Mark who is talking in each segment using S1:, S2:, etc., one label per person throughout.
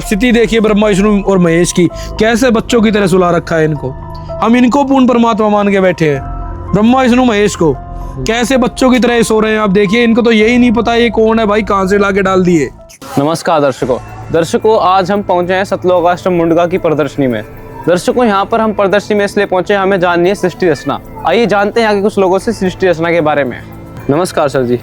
S1: स्थिति देखिए ब्रह्मा विष्णु और महेश की, कैसे बच्चों की तरह सुला रखा है इनको। हम इनको पूर्ण परमात्मा मान के बैठे हैं, ब्रह्मा विष्णु महेश को कैसे बच्चों की तरह सो रहे हैं। आप देखिए, इनको तो यही नहीं पता ये कौन है भाई, कहाँ से लाके डाल दिए।
S2: नमस्कार दर्शकों, आज हम पहुंचे हैं सतलोकाष्टम मुंडका की प्रदर्शनी में। दर्शकों, यहाँ पर हम प्रदर्शनी में इसलिए पहुंचे, हमें जाननी है सृष्टि रचना। आइए जानते हैं यहाँ के कुछ लोगों से सृष्टि रचना के बारे में। नमस्कार सर जी।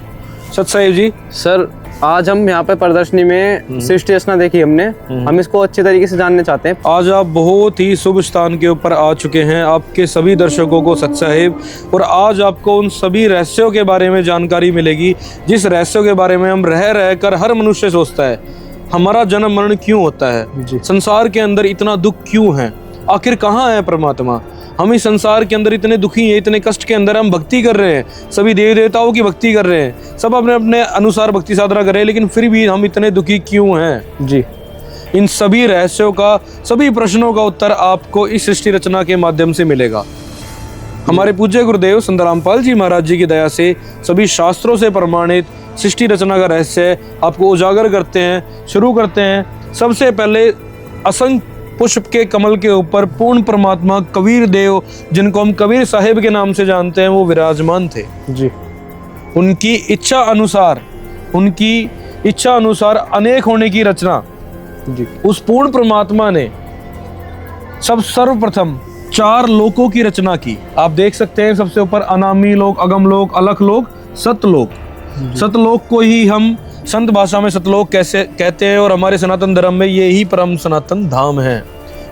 S1: सतसाहिब जी।
S2: सर, आज हम यहाँ पे प्रदर्शनी में सृष्टि रचना देखी हमने, हम इसको अच्छे तरीके से जानना चाहते हैं।
S1: आज आप बहुत ही शुभ स्थान के ऊपर आ चुके हैं, आपके सभी दर्शकों को सतसाहिब, और आज आपको उन सभी रहस्यों के बारे में जानकारी मिलेगी जिस रहस्यों के बारे में हम रह कर हर मनुष्य सोचता है। हमारा जन्म मरण क्यों होता है, संसार के अंदर इतना दुख क्यों है, आखिर कहाँ है परमात्मा। हम इस संसार के अंदर इतने दुखी हैं, इतने कष्ट के अंदर हम भक्ति कर रहे हैं, सभी देवी देवताओं की भक्ति कर रहे हैं, सब अपने अपने अनुसार भक्ति साधना कर रहे हैं, लेकिन फिर भी हम इतने दुखी क्यों हैं जी। इन सभी रहस्यों का, सभी प्रश्नों का उत्तर आपको इस सृष्टि रचना के माध्यम से मिलेगा। हमारे पूज्य गुरुदेव संत रामपाल जी महाराज जी की दया से सभी शास्त्रों से प्रमाणित सृष्टि रचना का रहस्य आपको उजागर करते हैं। शुरू करते हैं। सबसे पहले असंख्य पुष्प के कमल के ऊपर पूर्ण परमात्मा कबीर देव, जिनको हम कबीर साहिब के नाम से जानते हैं, वो विराजमान थे जी। उनकी इच्छा अनुसार अनेक होने की रचना जी, उस पूर्ण परमात्मा ने सर्वप्रथम 4 लोकों की रचना की। आप देख सकते हैं, सबसे ऊपर अनामी लोक, अगम लोक, अलख लोक, सतलोक। सतलोक को ही हम संत भाषा में सतलोक कैसे कहते हैं, और हमारे सनातन धर्म में ये ही परम सनातन धाम है,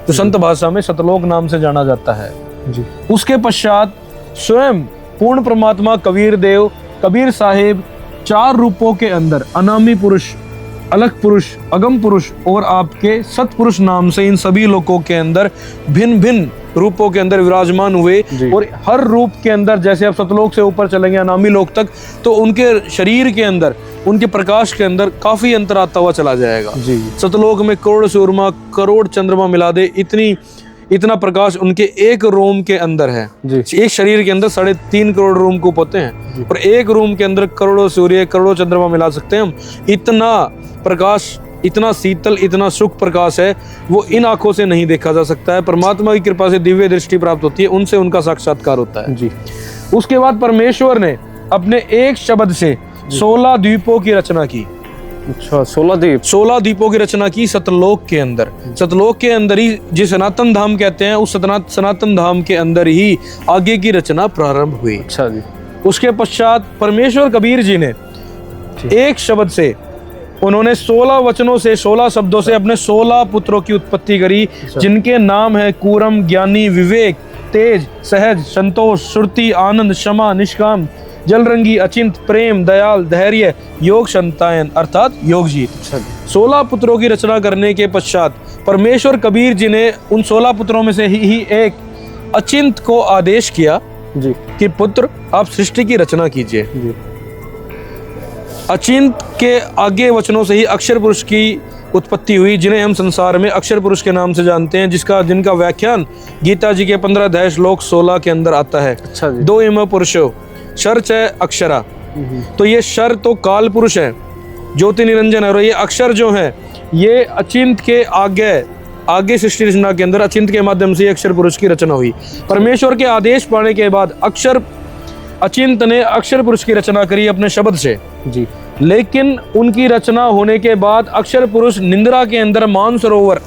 S1: तो संत भाषा में सतलोक नाम से जाना जाता है जी। उसके पश्चात स्वयं पूर्ण परमात्मा कबीर देव, कबीर साहिब 4 रूपों के अंदर, अनामी पुरुष, अलख पुरुष, अगम पुरुष और आपके सतपुरुष नाम से इन सभी लोकों के अंदर भिन्न भिन्न रूपों के अंदर विराजमान हुए। और हर रूप के अंदर, जैसे आप सतलोक से ऊपर चलेंगे अनामी लोक तक, तो उनके शरीर के अंदर, उनके प्रकाश के अंदर काफी अंतर आता हुआ चला जाएगा जी। सतलोक में करोड़ सूरमा, करोड़ चंद्रमा मिला दे, इतना प्रकाश उनके एक रोम के अंदर है जी। एक शरीर के अंदर 3.5 करोड़ रोम कूप होते हैं, और एक रूम के अंदर करोड़ों सूर्य, करोड़ों चंद्रमा मिला सकते हैं हम। इतना प्रकाश, इतना शीतल, इतना सुख प्रकाश है, वो इन आंखों से नहीं देखा जा सकता है। परमात्मा की कृपा से दिव्य दृष्टि प्राप्त होती है, उनसे उनका साक्षात्कार होता है जी। उसके बाद परमेश्वर ने अपने एक शब्द से 16 द्वीपों की रचना की।
S2: अच्छा, 16 द्वीपों की रचना की सतलोक के अंदर। सतलोक के अंदर ही, जिस सनातन धाम कहते हैं, उस सनातन धाम के अंदर ही आगे की रचना प्रारंभ हुई। अच्छा जी। उसके पश्चात परमेश्वर कबीर जी ने एक शब्द से, उन्होंने 16 वचनों से, 16 शब्दों से अपने 16 पुत्रों की उत्पत्ति करी, जिनके नाम है कूरम, ज्ञानी, विवेक, तेज, सहज, संतोष, श्रुति, आनंद, क्षमा, निष्काम, जलरंगी, अचिंत, प्रेम, दयाल, धैर्य, योग, संतायन अर्थात योगजीत। 16 पुत्रों की रचना करने के पश्चात परमेश्वर कबीर जी ने उन 16 पुत्रों में से ही एक अचिंत को आदेश किया जी कि पुत्र, आप सृष्टि की रचना कीजिए। अचिंत के आगे वचनों से ही अक्षर पुरुष की उत्पत्ति हुई, जिन्हें हम संसार में अक्षर पुरुष के नाम से जानते हैं, जिनका व्याख्यान गीता जी के 15 अध्याय श्लोक 16 के अंदर आता है। अच्छा जी। 2 इम पुरुषो शर च अक्षरा। तो ये शर तो काल पुरुष है, ज्योति निरंजन है, और ये अक्षर जो है ये अचिंत के आगे सृष्टि रचना के अंदर अचिंत के माध्यम से अक्षर पुरुष की रचना हुई। परमेश्वर के आदेश पाने के बाद अचिंत ने अक्षर पुरुष की रचना करी अपने शब्द से जी। लेकिन उनकी रचना होने के बाद अक्षर पुरुष निंद्रा के अंदर मानसरोवर,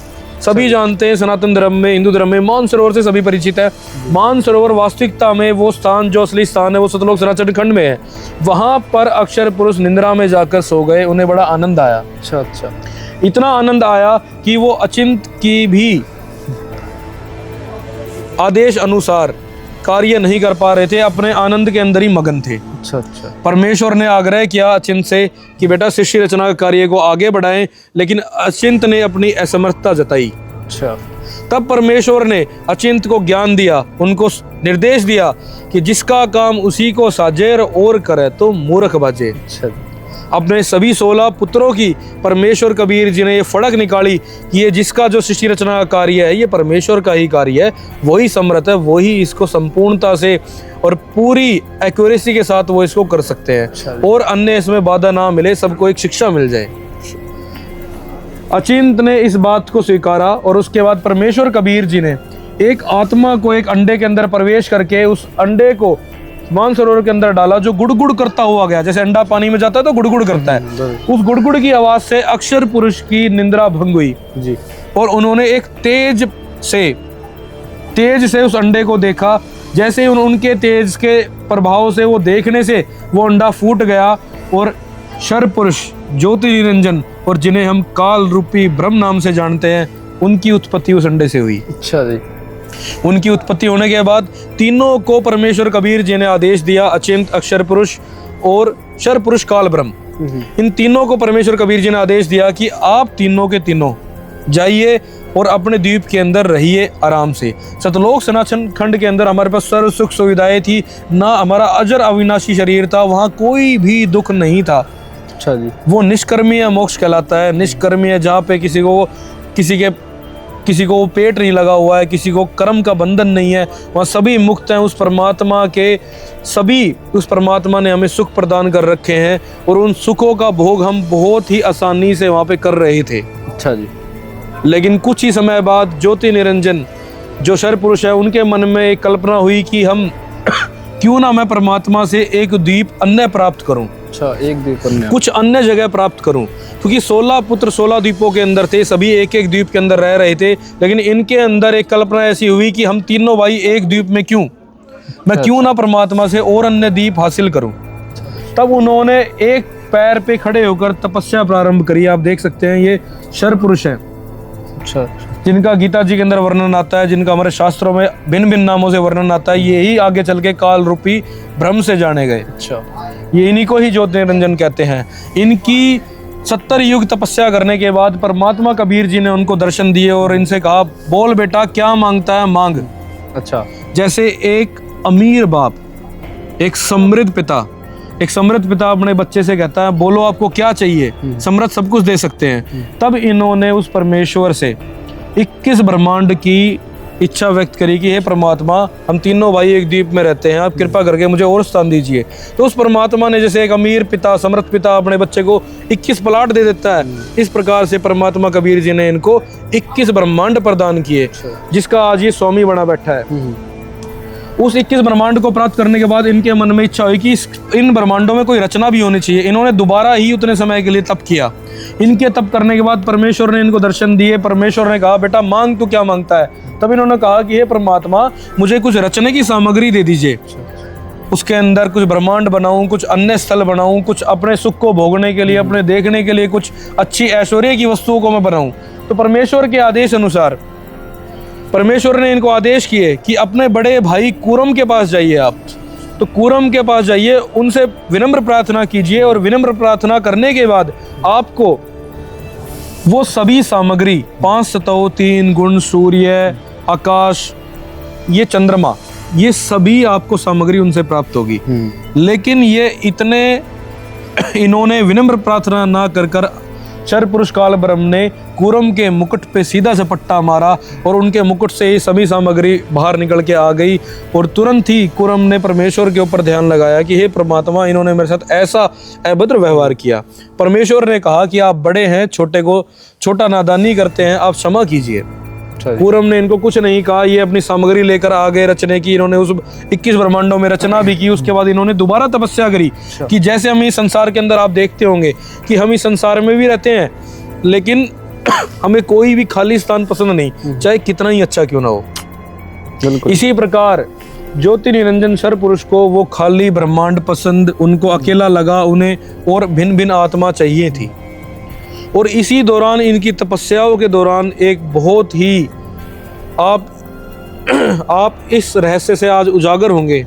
S2: सभी जानते हैं सनातन धर्म में, हिंदू धर्म में मानसरोवर से सभी परिचित है। मानसरोवर वास्तविकता में वो स्थान, जो असली स्थान है, वो सतलोक सराचर खंड में है। वहां पर अक्षर पुरुष निंद्रा में जाकर सो गए, उन्हें बड़ा आनंद आया। अच्छा। इतना आनंद आया कि वो अचिंत की भी आदेश अनुसार कार्य नहीं कर पा रहे थे, अपने आनंद के अंदर ही मगन थे। अच्छा। परमेश्वर ने आग्रह किया अचिंत से कि बेटा सृष्टि रचना का कार्य को आगे बढ़ाएं, लेकिन अचिंत ने अपनी असमर्थता जताई। अच्छा। तब परमेश्वर ने अचिंत को ज्ञान दिया, उनको निर्देश दिया कि जिसका काम उसी को साजे और करे तो मूर्ख बाजे। अच्छा। अपने सभी 16 पुत्रों की परमेश्वर कबीर जी ने ये फड़क निकाली कि ये जिसका जो सृष्टि रचना का कार्य है, ये परमेश्वर का ही कार्य है, वही समर्थ है, वही इसको संपूर्णता से और पूरी एक्यूरेसी के साथ वो इसको कर सकते हैं, और अन्य इसमें बाधा ना मिले, सबको एक शिक्षा मिल जाए।
S1: अचिंत ने इस बात को स्वीकारा और उसके बाद परमेश्वर कबीर जी ने एक आत्मा को एक अंडे के अंदर प्रवेश करके उस अंडे को मानसरोवर के अंदर डाला, जो गुड़गुड़ करता हुआ गया। जैसे अंडा पानी में जाता है तो गुड़गुड़ करता है, उस गुड़गुड़ की आवाज से अक्षर पुरुष की निंद्रा भंग हुई जी। और उन्होंने एक तेज से उस अंडे को देखा। जैसे ही उनके तेज के प्रभाव से वो देखने से वो अंडा फूट गया और शर पुरुष ज्योति निरंजन और जिन्हें हम काल रूपी ब्रह्म नाम से जानते हैं, उनकी उत्पत्ति उस अंडे से हुई। अच्छा जी। उनकी उत्पत्ति होने के बाद तीनों को परमेश्वर कबीर जी ने आदेश दिया, अचिंत, अक्षर पुरुष और शर पुरुष काल ब्रह्म। इन तीनों को परमेश्वर कबीर जी ने आदेश दिया कि आप तीनों के तीनों जाइए और अपने द्वीप के अंदर रहिए आराम से। सतलोक सनातन खंड के अंदर हमारे पास सर्व सुख सुविधाएं थी, ना हमारा अजर अविनाशी शरीर था, वहाँ कोई भी दुख नहीं था। अच्छा जी। वो निष्कर्मीय मोक्ष कहलाता है। निष्कर्मीय जहाँ पे किसी को पेट नहीं लगा हुआ है, किसी को कर्म का बंधन नहीं है, वहाँ सभी मुक्त हैं। उस परमात्मा ने हमें सुख प्रदान कर रखे हैं और उन सुखों का भोग हम बहुत ही आसानी से वहाँ पे कर रहे थे। अच्छा जी। लेकिन कुछ ही समय बाद ज्योति निरंजन जो शर पुरुष है, उनके मन में एक कल्पना हुई कि हम क्यों ना मैं परमात्मा से एक द्वीप अन्य प्राप्त करूं। अच्छा, एक द्वीप अन्य, कुछ अन्य जगह प्राप्त करूं, क्योंकि 16 पुत्र 16 द्वीपों के अंदर थे, सभी एक एक द्वीप के अंदर रह रहे थे। लेकिन इनके अंदर एक कल्पना ऐसी हुई कि हम तीनों भाई एक द्वीप में मैं क्यों ना परमात्मा से और अन्य द्वीप हासिल करूं। तब उन्होंने एक पैर पे खड़े होकर तपस्या प्रारंभ करी। आप देख सकते हैं ये शर पुरुष है। अच्छा। जिनका गीता जी के अंदर वर्णन आता है, जिनका हमारे शास्त्रों में भिन्न भिन्न नामों से वर्णन आता है, ये ही आगे चल के काल रूपी ब्रह्म से जाने गए। अच्छा। ये इन्हीं को ही ज्योति निरंजन कहते हैं। इनकी 70 युग तपस्या करने के बाद परमात्मा कबीर जी ने उनको दर्शन दिए और इनसे कहा, बोल बेटा क्या मांगता है, मांग। अच्छा। जैसे एक अमीर बाप, एक समृद्ध पिता अपने बच्चे से कहता है, बोलो आपको क्या चाहिए, समृद्ध सब कुछ दे सकते हैं। तब इन्होंने उस परमेश्वर से 21 ब्रह्मांड की इच्छा व्यक्त करी कि हे परमात्मा, हम तीनों भाई एक द्वीप में रहते हैं, आप कृपा करके मुझे और स्थान दीजिए। तो उस परमात्मा ने, जैसे एक अमीर पिता, समृद्ध पिता अपने बच्चे को 21 प्लाट दे देता है, इस प्रकार से परमात्मा कबीर जी ने इनको 21 ब्रह्मांड प्रदान किए, जिसका आज ये स्वामी बना बैठा है। उस 21 ब्रह्मांड को प्राप्त करने के बाद इनके मन में इच्छा हुई कि इन ब्रह्मांडों में कोई रचना भी होनी चाहिए। इन्होंने दोबारा ही उतने समय के लिए तप किया। इनके तप करने के बाद परमेश्वर ने इनको दर्शन दिए। परमेश्वर ने कहा, बेटा मांग, तू क्या मांगता है। तब इन्होंने कहा कि हे परमात्मा, मुझे कुछ रचने की सामग्री दे दीजिए, उसके अंदर कुछ ब्रह्मांड बनाऊं, कुछ अन्य स्थल बनाऊं, कुछ अपने सुख को भोगने के लिए, अपने देखने के लिए कुछ अच्छी ऐश्वर्य की वस्तुओं को मैं बनाऊं। तो परमेश्वर के आदेश अनुसार परमेश्वर ने इनको आदेश किए कि अपने बड़े भाई कूरम के पास जाइए आप। तो कूरम के पास जाइए, उनसे विनम्र प्रार्थना कीजिए और विनम्र प्रार्थना करने के बाद आपको वो सभी सामग्री, 5 सतह, 3 गुण, सूर्य, आकाश, ये चंद्रमा, ये सभी आपको सामग्री उनसे प्राप्त होगी। लेकिन ये इन्होंने विनम्र प्रार्थना ना कर शर पुरुष काल ब्रह्म ने कूरम के मुकुट पे सीधा से पट्टा मारा और उनके मुकुट से ही सभी सामग्री बाहर निकल के आ गई। और तुरंत ही कूरम ने परमेश्वर के ऊपर ध्यान लगाया कि हे परमात्मा, इन्होंने मेरे साथ ऐसा अभद्र व्यवहार किया। परमेश्वर ने कहा कि आप बड़े हैं, छोटे को छोटा नादानी करते हैं, आप क्षमा कीजिए। कूरम ने इनको कुछ नहीं कहा, ये अपनी सामग्री लेकर आ गए रचने की। इन्होंने उस 21 ब्रह्मांडों में रचना भी की। उसके बाद इन्होंने दोबारा तपस्या करी कि जैसे हम इस संसार के अंदर, आप देखते होंगे कि हम इस संसार में भी रहते हैं, लेकिन हमें कोई भी खाली स्थान पसंद नहीं, चाहे कितना ही अच्छा क्यों ना हो। इसी प्रकार ज्योति निरंजन शर पुरुष को वो खाली ब्रह्मांड पसंद, उनको अकेला लगा, उन्हें और भिन्न भिन्न आत्मा चाहिए थी। और इसी दौरान, इनकी तपस्याओं के दौरान, एक बहुत ही आप इस रहस्य से आज उजागर होंगे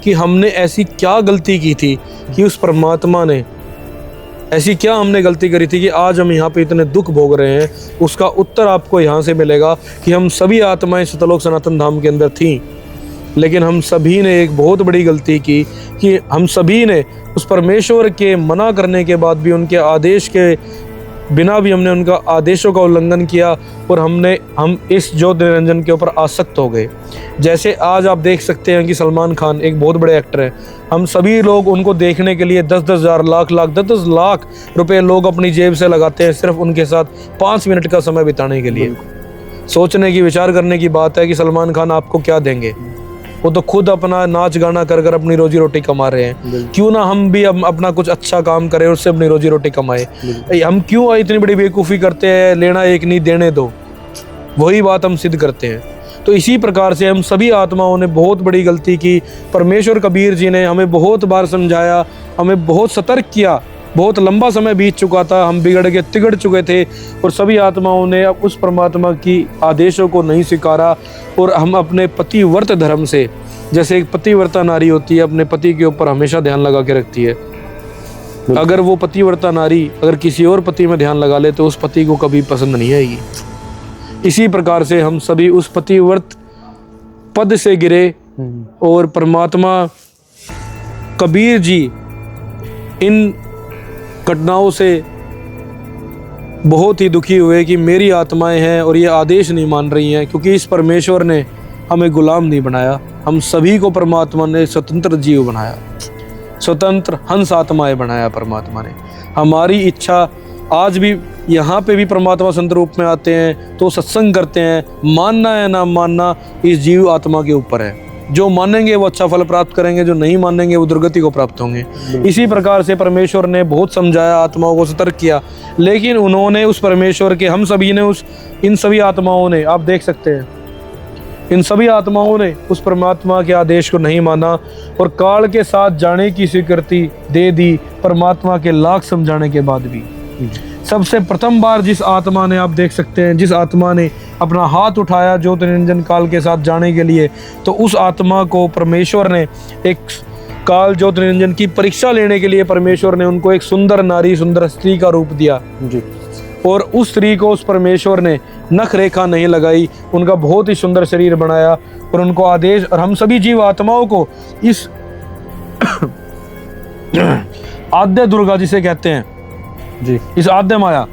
S1: कि हमने ऐसी क्या गलती की थी कि उस परमात्मा ने, ऐसी क्या हमने गलती करी थी कि आज हम यहाँ पे इतने दुख भोग रहे हैं। उसका उत्तर आपको यहाँ से मिलेगा कि हम सभी आत्माएं सतलोक सनातन धाम के अंदर थीं, लेकिन हम सभी ने एक बहुत बड़ी गलती की कि हम सभी ने उस परमेश्वर के मना करने के बाद भी, उनके आदेश के
S2: बिना भी हमने उनका आदेशों का उल्लंघन किया और हम इस ज्योति निरंजन के ऊपर आसक्त हो गए। जैसे आज आप देख सकते हैं कि सलमान खान एक बहुत बड़े एक्टर हैं, हम सभी लोग उनको देखने के लिए 10-10 हज़ार, लाख 10-10 लाख रुपए लोग अपनी जेब से लगाते हैं सिर्फ उनके साथ 5 मिनट का समय बिताने के लिए। सोचने की, विचार करने की बात है कि सलमान खान आपको क्या देंगे। वो तो खुद अपना नाच गाना कर कर अपनी रोजी रोटी कमा रहे हैं, क्यों ना हम भी अपना कुछ अच्छा काम करें, उससे अपनी रोजी रोटी कमाए। हम क्यों इतनी बड़ी बेवकूफ़ी करते हैं, लेना एक नहीं देने दो, वही बात हम सिद्ध करते हैं। तो इसी प्रकार से हम सभी आत्माओं ने बहुत बड़ी गलती की। परमेश्वर कबीर जी ने हमें बहुत बार समझाया, हमें बहुत सतर्क किया। बहुत लंबा समय बीत चुका था, हम बिगड़ के तिगड़ चुके थे और सभी आत्माओं ने अब उस परमात्मा की आदेशों को नहीं स्वीकारा और हम अपने पतिव्रत धर्म से, जैसे एक पतिव्रता नारी होती है अपने पति के ऊपर हमेशा ध्यान लगा के रखती है, अगर वो पतिव्रता नारी अगर किसी और पति में ध्यान लगा ले तो उस पति को कभी पसंद नहीं आएगी। इसी प्रकार से हम सभी उस पतिव्रत पद से गिरे और परमात्मा कबीर जी इन घटनाओं से बहुत ही दुखी हुए कि मेरी आत्माएं हैं और ये आदेश नहीं मान रही हैं, क्योंकि इस परमेश्वर ने हमें गुलाम नहीं बनाया, हम सभी को परमात्मा ने स्वतंत्र जीव बनाया, स्वतंत्र हंस आत्माएं बनाया परमात्मा ने। हमारी इच्छा आज भी यहाँ पे भी परमात्मा संत रूप में आते हैं तो सत्संग करते हैं, मानना है ना मानना इस जीव आत्मा के ऊपर है। जो मानेंगे वो अच्छा फल प्राप्त करेंगे, जो नहीं मानेंगे वो दुर्गति को प्राप्त होंगे। इसी प्रकार से परमेश्वर ने बहुत समझाया, आत्माओं को सतर्क किया, लेकिन उन्होंने उस परमेश्वर के, हम सभी ने इन सभी आत्माओं ने, आप देख सकते हैं इन सभी आत्माओं ने उस परमात्मा के आदेश को नहीं माना और काल के साथ जाने की स्वीकृति दे दी परमात्मा के लाख समझाने के बाद भी। सबसे प्रथम बार जिस आत्मा ने, आप देख सकते हैं, जिस आत्मा ने अपना हाथ उठाया ज्योति निरंजन काल के साथ जाने के लिए, तो उस आत्मा को परमेश्वर ने एक काल ज्योति निरंजन की परीक्षा लेने के लिए परमेश्वर ने उनको एक सुंदर नारी, सुंदर स्त्री का रूप दिया जी। और उस स्त्री को उस परमेश्वर ने नख रेखा नहीं लगाई, उनका बहुत ही सुंदर शरीर बनाया और उनको आदेश, और हम सभी जीव आत्माओं को इस आद्य दुर्गा जिसे कहते हैं जी, इस आद्य माया,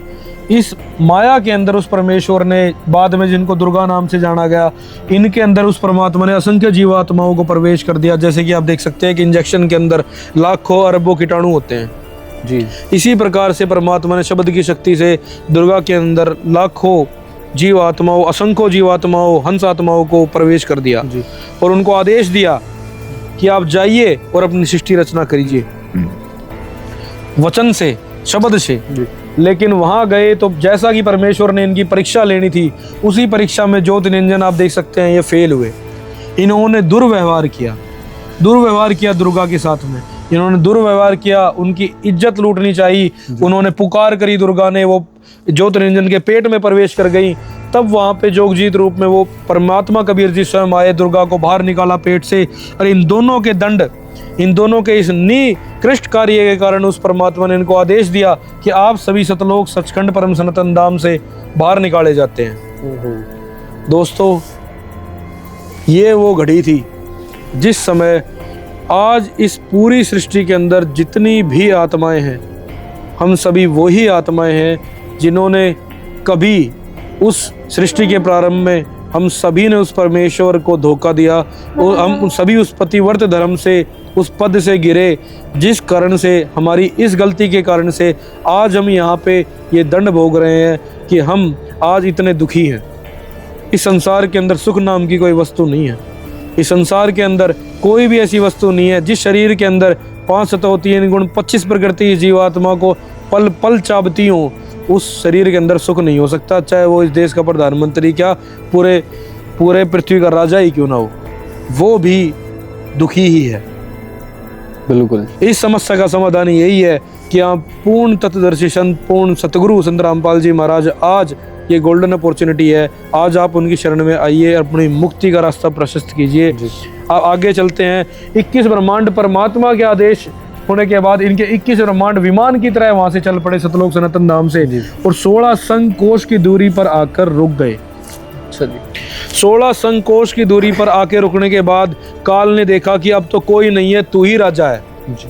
S2: इस माया के अंदर उस परमेश्वर ने बाद में जिनको दुर्गा नाम से जाना गया, इनके अंदर उस परमात्मा ने असंख्य जीवात्माओं को प्रवेश कर दिया। जैसे कि आप देख सकते हैं कि इंजेक्शन के अंदर लाखों अरबों कीटाणु होते हैं जी। इसी प्रकार से परमात्मा ने शब्द की शक्ति से दुर्गा के अंदर लाखों जीवात्माओं, असंख्य जीवात्माओं, हंस आत्माओं को प्रवेश कर दिया जी। और उनको आदेश दिया कि आप जाइए और अपनी सृष्टि रचना करिए वचन से, शब्द से। लेकिन वहां गए तो जैसा कि परमेश्वर ने इनकी परीक्षा लेनी थी, उसी परीक्षा में ज्योति निरंजन आप देख सकते हैं ये फेल हुए। इन्होंने दुर्व्यवहार किया दुर्गा के साथ में, इन्होंने दुर्व्यवहार किया, उनकी इज्जत लूटनी चाहिए। उन्होंने पुकार करी, दुर्गा ने, वो ज्योति निरंजन के पेट में प्रवेश कर गई। तब वहां पे जोगजीत रूप में वो परमात्मा कबीर जी स्वयं आए, दुर्गा को बाहर निकाला पेट से, और इन दोनों के दंड, इन दोनों के इस निकृष्ट कार्य के कारण उस परमात्मा ने इनको आदेश दिया कि आप सभी सतलोक सचखंड परम सनातन धाम से बाहर निकाले जाते हैं। दोस्तों, ये वो घड़ी थी जिस समय आज इस पूरी सृष्टि के अंदर जितनी भी आत्माएं हैं, हम सभी वही आत्माएं हैं जिन्होंने कभी उस सृष्टि के प्रारंभ में हम सभी ने उस परमेश्वर को धोखा दिया और हम सभी उस पतिव्रत धर्म से, उस पद से गिरे, जिस कारण से, हमारी इस गलती के कारण से आज हम यहाँ पे ये दंड भोग रहे हैं कि हम आज इतने दुखी हैं। इस संसार के अंदर सुख नाम की कोई वस्तु नहीं है। इस संसार के अंदर कोई भी ऐसी वस्तु नहीं है जिस शरीर के अंदर 5 सत्व 3 गुण 25 प्रकृति जीवात्मा को पल पल चाबती हो, उस शरीर के अंदर सुख नहीं हो सकता, चाहे वो इस देश का प्रधानमंत्री क्या पूरे पृथ्वी का राजा ही क्यों ना हो, वो भी दुखी ही है। बिल्कुल, इस समस्या का समाधान यही है कि आप पूर्ण तत्वदर्शी संत, पूर्ण सतगुरु संत रामपाल जी महाराज, आज ये गोल्डन अपॉर्चुनिटी है, आज आप उनकी शरण में आइए, अपनी मुक्ति का रास्ता प्रशस्त कीजिए। आप आगे चलते हैं। 21 ब्रह्मांड परमात्मा के आदेश होने के बाद इनके 21 ब्रह्मांड विमान की तरह वहां से चल पड़े सतलोक सनातन धाम से, और 16 संकोश की दूरी पर आकर रुक गए। अच्छा जी, 16 संकोश की दूरी पर आके रुकने के बाद काल ने देखा कि अब तो कोई नहीं है, तू ही राजा है जी।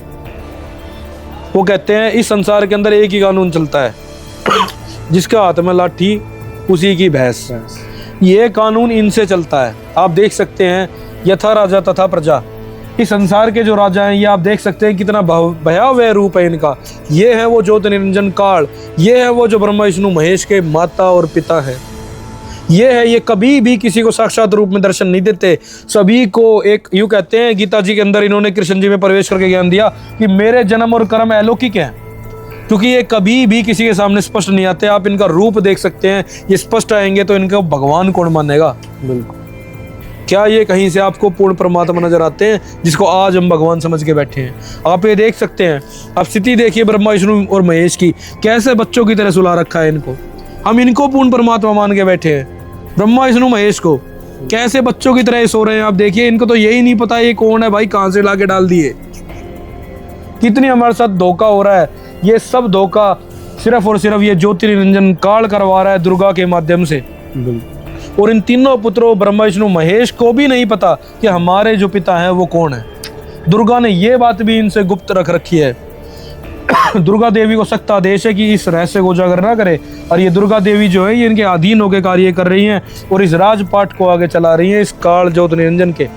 S2: वो कहते हैं इस संसार के अंदर एक ही कानून चलता है, जिसका हाथ में लाठी उसी की भैंस। ये कानून इनसे चलता है। आप देख सकते हैं यथा राजा तथा प्रजा। इस संसार के जो राजा हैं ये आप देख सकते हैं कितना भयावह रूप है इनका। ये है वो ज्योति निरंजन काल, ये है वो जो ब्रह्मा विष्णु महेश के माता और पिता है। ये है, ये कभी भी किसी को साक्षात रूप में दर्शन नहीं देते, सभी को एक यूं कहते हैं गीता जी के अंदर इन्होंने कृष्ण जी में प्रवेश करके ज्ञान दिया कि मेरे जन्म और कर्म अलौकिक हैं, क्योंकि ये कभी भी किसी के सामने स्पष्ट नहीं आते। आप इनका रूप देख सकते हैं, ये स्पष्ट आएंगे तो इनको भगवान कौन मानेगा। बिल्कुल। क्या ये कहीं से आपको पूर्ण परमात्मा नजर आते हैं जिसको आज हम भगवान समझ के बैठे हैं। आप ये देख सकते हैं, आप स्थिति देखिए ब्रह्मा विष्णु और महेश की, कैसे बच्चों की तरह सुला रखा है इनको। हम इनको पूर्ण परमात्मा मान के बैठे हैं, ब्रह्मा विष्णु महेश को कैसे बच्चों की तरह सो रहे हैं। आप देखिए इनको तो यही नहीं पता ये कौन है भाई, कहां से लाके डाल दिए। कितनी हमारे साथ धोखा हो रहा है। ये सब धोखा सिर्फ और सिर्फ ये ज्योति निरंजन काल करवा रहा है दुर्गा के माध्यम से। और इन तीनों पुत्रों ब्रह्मा विष्णु महेश को भी नहीं पता कि हमारे जो पिता हैं वो कौन है। दुर्गा ने ये बात भी इनसे गुप्त रख रखी है। दुर्गा देवी को सख्त आदेश है कि इस रहस्य को उजागर ना करे, और ये दुर्गा देवी जो है ये इनके अधीन होकर कार्य कर रही हैं और इस राजपाट को आगे चला रही हैं, इस काल ज्योति निरंजन के।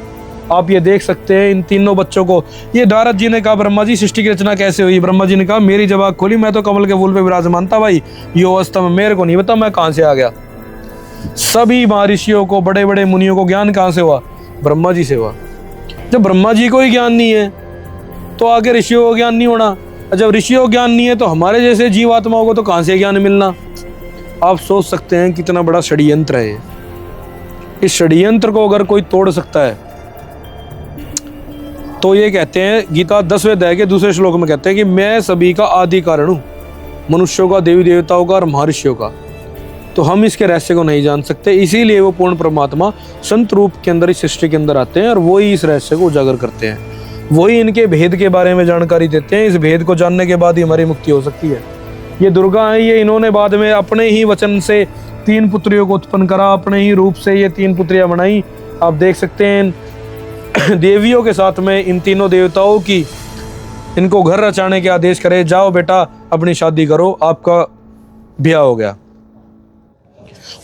S2: आप ये देख सकते हैं इन तीनों बच्चों को। ये नारद जी ने कहा ब्रह्मा जी सृष्टि की रचना कैसे हुई। ब्रह्मा जी ने कहा मेरी जब आँख खोली मैं तो कमल के फूल पे विराजमान था भाई, ये अवस्था में मेरे को नहीं पता मैं कहाँ से आ गया। सभी महर्षियों को, बड़े बड़े मुनियों को ज्ञान कहाँ से हुआ, ब्रह्मा जी से हुआ। जब ब्रह्मा जी को ही ज्ञान नहीं है तो आगे ऋषियों को ज्ञान नहीं होना। जब ऋषियों को ज्ञान नहीं है तो हमारे जैसे जीवात्माओं को तो कहाँ से ज्ञान मिलना। आप सोच सकते हैं कितना बड़ा षड्यंत्र है। इस षड्यंत्र को अगर कोई तोड़ सकता है तो ये कहते हैं, गीता 10वें अध्याय के दूसरे श्लोक में कहते हैं कि मैं सभी का आदि कारण हूँ, मनुष्यों का, देवी देवताओं का और महर्षियों का। तो हम इसके रहस्य को नहीं जान सकते, इसीलिए वो पूर्ण परमात्मा संत रूप के अंदर इस सृष्टि के अंदर आते हैं और वही इस रहस्य को उजागर करते हैं, वही इनके भेद के बारे में जानकारी देते हैं। इस भेद को जानने के बाद ही हमारी मुक्ति हो सकती है। ये दुर्गा है, ये इन्होंने बाद में अपने ही वचन से 3 पुत्रियों को उत्पन्न करा, अपने ही रूप से ये 3 पुत्रियां बनाई। आप देख सकते हैं देवियों के साथ में इन तीनों देवताओं की इनको घर रचाने के आदेश करे, जाओ बेटा अपनी शादी करो, आपका ब्याह हो गया।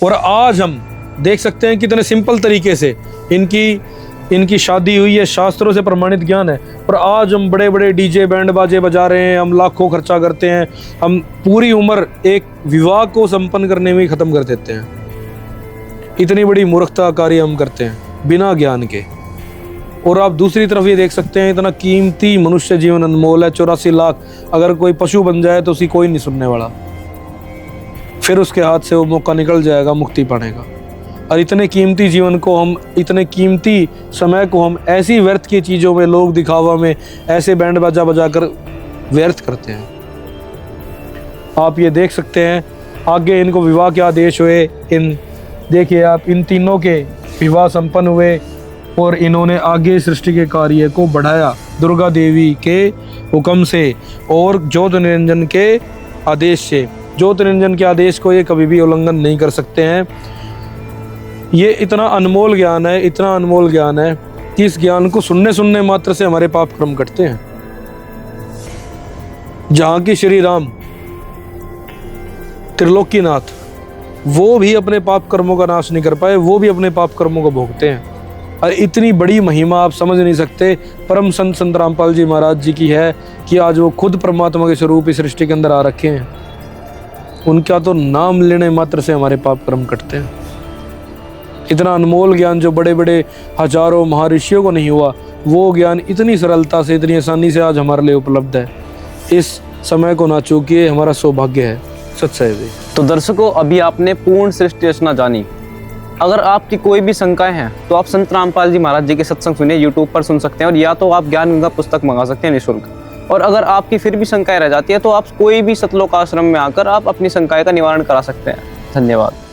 S2: और आज हम देख सकते हैं कितने सिंपल तरीके से इनकी शादी हुई है, शास्त्रों से प्रमाणित ज्ञान है। और आज हम बड़े बड़े डीजे बैंड बाजे बजा रहे हैं, हम लाखों खर्चा करते हैं, हम पूरी उम्र एक विवाह को संपन्न करने में ही खत्म कर देते हैं। इतनी बड़ी मूर्खता कार्य हम करते हैं बिना ज्ञान के। और आप दूसरी तरफ ये देख सकते हैं इतना कीमती मनुष्य जीवन अनमोल है, 84 लाख। अगर कोई पशु बन जाए तो उसी कोई नहीं सुनने वाला, फिर उसके हाथ से वो मौका निकल जाएगा मुक्ति पाने का। और इतने कीमती जीवन को हम, इतने कीमती समय को हम ऐसी व्यर्थ की चीज़ों में, लोग दिखावा में, ऐसे बैंड बाजा बजा कर व्यर्थ करते हैं। आप ये देख सकते हैं आगे इनको विवाह के आदेश हुए। देखिए आप इन तीनों के विवाह संपन्न हुए और इन्होंने आगे सृष्टि के कार्य को बढ़ाया दुर्गा देवी के हुक्म से और ज्योति निरंजन के आदेश से। ज्योति निरंजन के आदेश को ये कभी भी उल्लंघन नहीं कर सकते हैं। ये इतना अनमोल ज्ञान है, इतना अनमोल ज्ञान है कि इस ज्ञान को सुनने मात्र से हमारे पाप कर्म कटते हैं। जहाँ की श्री राम त्रिलोकीनाथ, वो भी अपने पाप कर्मों का नाश नहीं कर पाए, वो भी अपने पाप कर्मों को भोगते हैं। और इतनी बड़ी महिमा आप समझ नहीं सकते परम संत रामपाल जी महाराज जी की है कि आज वो खुद परमात्मा के स्वरूप इस सृष्टि के अंदर आ रखे हैं। उनका तो नाम लेने मात्र से हमारे पाप कर्म कटते हैं। इतना अनमोल ज्ञान जो बड़े बड़े हजारों महर्षियों को नहीं हुआ, वो ज्ञान इतनी सरलता से, इतनी आसानी से आज हमारे लिए उपलब्ध है। इस समय को ना चूकिए, हमारा सौभाग्य है। सत्सैवी।
S3: तो दर्शकों, अभी आपने पूर्ण सृष्टि रचना जानी। अगर आपकी कोई भी शंकाएं हैं तो आप संत रामपाल जी महाराज जी के सत्संग सुनिए, यूट्यूब पर सुन सकते हैं, और या तो आप ज्ञान गंगा पुस्तक मंगा सकते हैं निःशुल्क। और अगर आपकी फिर भी शंकाएं रह जाती है तो आप कोई भी सतलोक आश्रम में आकर आप अपनी शंकाएं का निवारण करा सकते हैं। धन्यवाद।